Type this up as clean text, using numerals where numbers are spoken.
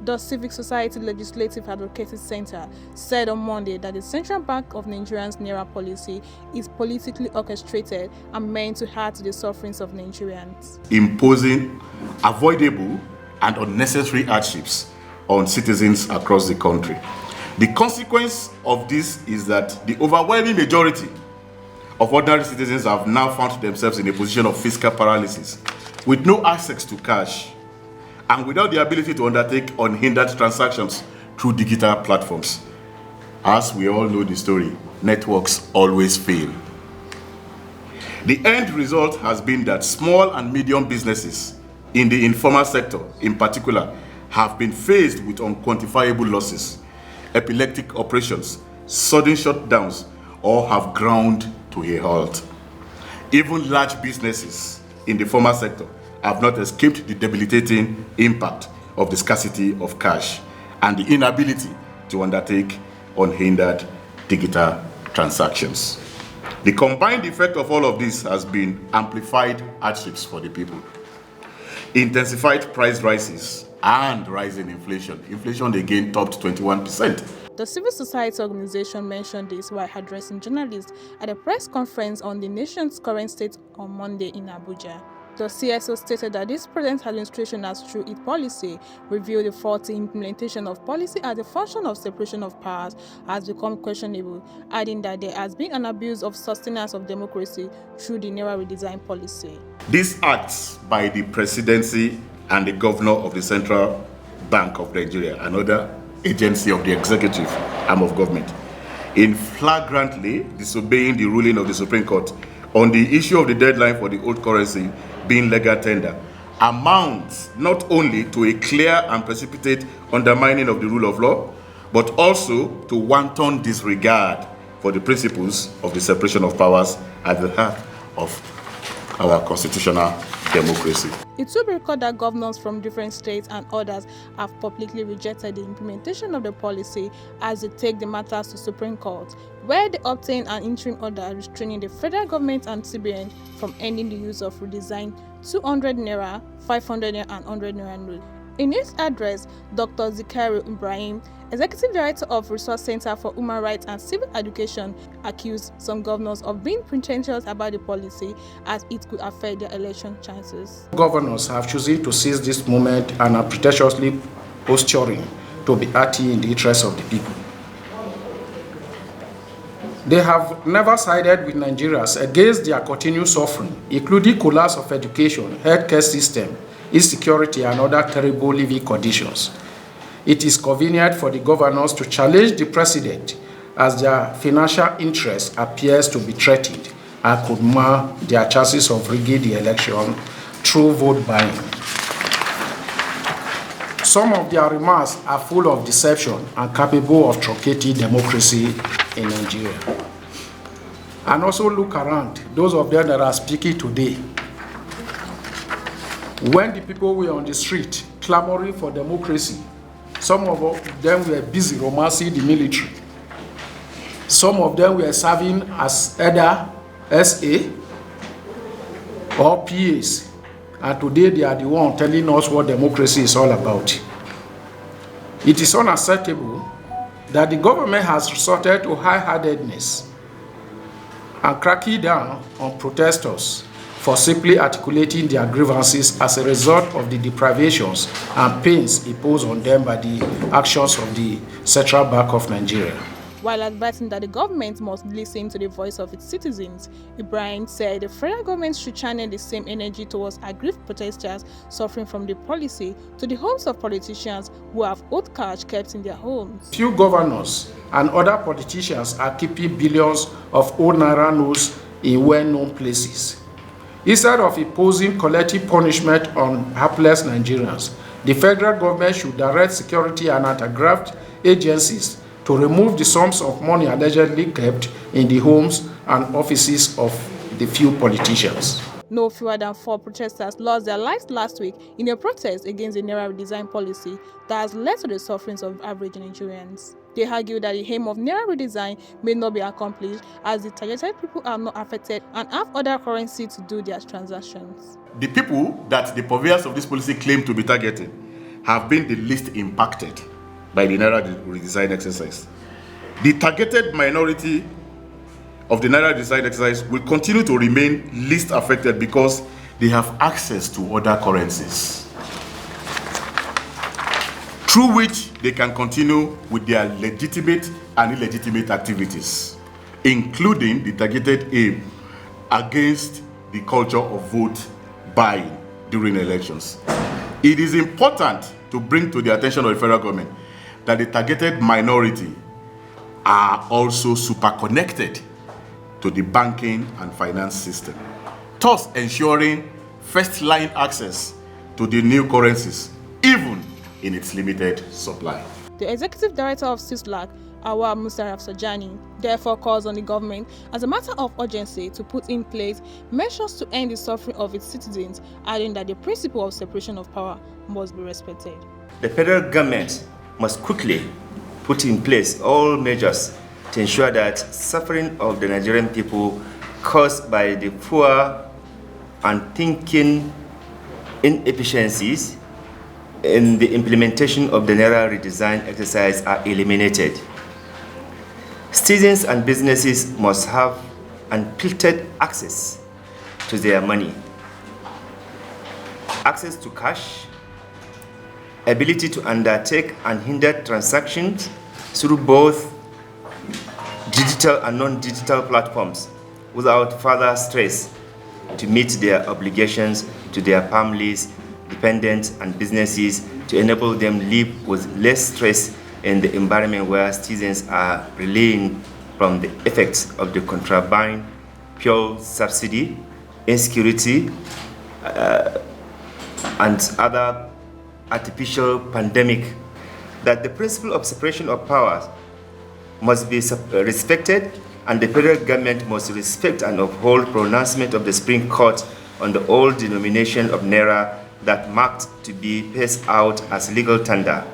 The Civic Society Legislative Advocacy Center said on Monday that the Central Bank of Nigerians' Naira policy is politically orchestrated and meant to add to the sufferings of Nigerians, imposing avoidable and unnecessary hardships on citizens across the country. The consequence of this is that the overwhelming majority of ordinary citizens have now found themselves in a position of fiscal paralysis, with no access to cash and without the ability to undertake unhindered transactions through digital platforms. As we all know the story, networks always fail. The end result has been that small and medium businesses in the informal sector in particular have been faced with unquantifiable losses, epileptic operations, sudden shutdowns, or have ground to a halt. Even large businesses in the formal sector have not escaped the debilitating impact of the scarcity of cash and the inability to undertake unhindered digital transactions. The combined effect of all of this has been amplified hardships for the people, intensified price rises, and rising inflation. Inflation again topped 21%. The civil society organization mentioned this while addressing journalists at a press conference on the nation's current state on Monday in Abuja. The CSO stated that this present administration has, through its policy, revealed the faulty implementation of policy as a function of separation of powers has become questionable, adding that there has been an abuse of sustenance of democracy through the Naira redesign policy. These acts by the presidency and the governor of the Central Bank of Nigeria, another agency of the executive arm of government, in flagrantly disobeying the ruling of the Supreme Court on the issue of the deadline for the old currency being legal tender, amounts not only to a clear and precipitate undermining of the rule of law, but also to wanton disregard for the principles of the separation of powers at the heart of our constitutional democracy. It should be recorded that governors from different states and others have publicly rejected the implementation of the policy as they take the matters to Supreme Court, where they obtained an interim order restraining the federal government and CBN from ending the use of redesigned 200 Naira, 500 Naira and 100 Naira notes. In his address, Dr. Zikaru Ibrahim, Executive Director of Resource Center for Human Rights and Civil Education, accused some governors of being pretentious about the policy as it could affect their election chances. Governors have chosen to seize this moment and are pretentiously posturing to be acting in the interest of the people. They have never sided with Nigerians against their continued suffering, including collapse of education, healthcare system, insecurity, and other terrible living conditions. It is convenient for the governors to challenge the president as their financial interest appears to be threatened and could mar their chances of rigging the election through vote buying. Some of their remarks are full of deception and capable of truncating democracy in Nigeria. And also look around, those of them that are speaking today. When the people were on the street clamoring for democracy, some of them were busy romancing the military. Some of them were serving as either SA or PAs. And today they are the ones telling us what democracy is all about. It is unacceptable that the government has resorted to high-handedness and cracking down on protesters for simply articulating their grievances as a result of the deprivations and pains imposed on them by the actions of the Central Bank of Nigeria. While advising that the government must listen to the voice of its citizens, Ibrahim said the federal government should channel the same energy towards aggrieved protesters suffering from the policy to the homes of politicians who have old cash kept in their homes. Few governors and other politicians are keeping billions of old Naira notes in well-known places. Instead of imposing collective punishment on hapless Nigerians, the federal government should direct security and anti-graft agencies to remove the sums of money allegedly kept in the homes and offices of the few politicians. No fewer than 4 protesters lost their lives last week in a protest against the Naira redesign policy that has led to the sufferings of average Nigerians. They argue that the aim of Naira redesign may not be accomplished as the targeted people are not affected and have other currency to do their transactions. The people that the purveyors of this policy claim to be targeting have been the least impacted by the Naira redesign exercise. The targeted minority of the Naira redesign exercise will continue to remain least affected because they have access to other currencies, through which they can continue with their legitimate and illegitimate activities, including the targeted aim against the culture of vote buying during elections. It is important to bring to the attention of the federal government that the targeted minority are also super connected to the banking and finance system, thus ensuring first-line access to the new currencies, even in its limited supply. The Executive Director of CISLAC, Awar Musarraf Sajani, therefore calls on the government as a matter of urgency to put in place measures to end the suffering of its citizens, adding that the principle of separation of power must be respected. The federal government must quickly put in place all measures to ensure that suffering of the Nigerian people caused by the poor and thinking inefficiencies in the implementation of the Naira redesign exercise are eliminated. Citizens and businesses must have unfiltered access to their money, access to cash, ability to undertake unhindered transactions through both digital and non-digital platforms without further stress to meet their obligations to their families, dependents, and businesses, to enable them live with less stress in the environment where citizens are reeling from the effects of the contraband, fuel subsidy, insecurity, and other artificial pandemic. That the principle of separation of powers must be respected, and the federal government must respect and uphold pronouncement of the Supreme Court on the old denomination of Naira that marked to be phased out as legal tender.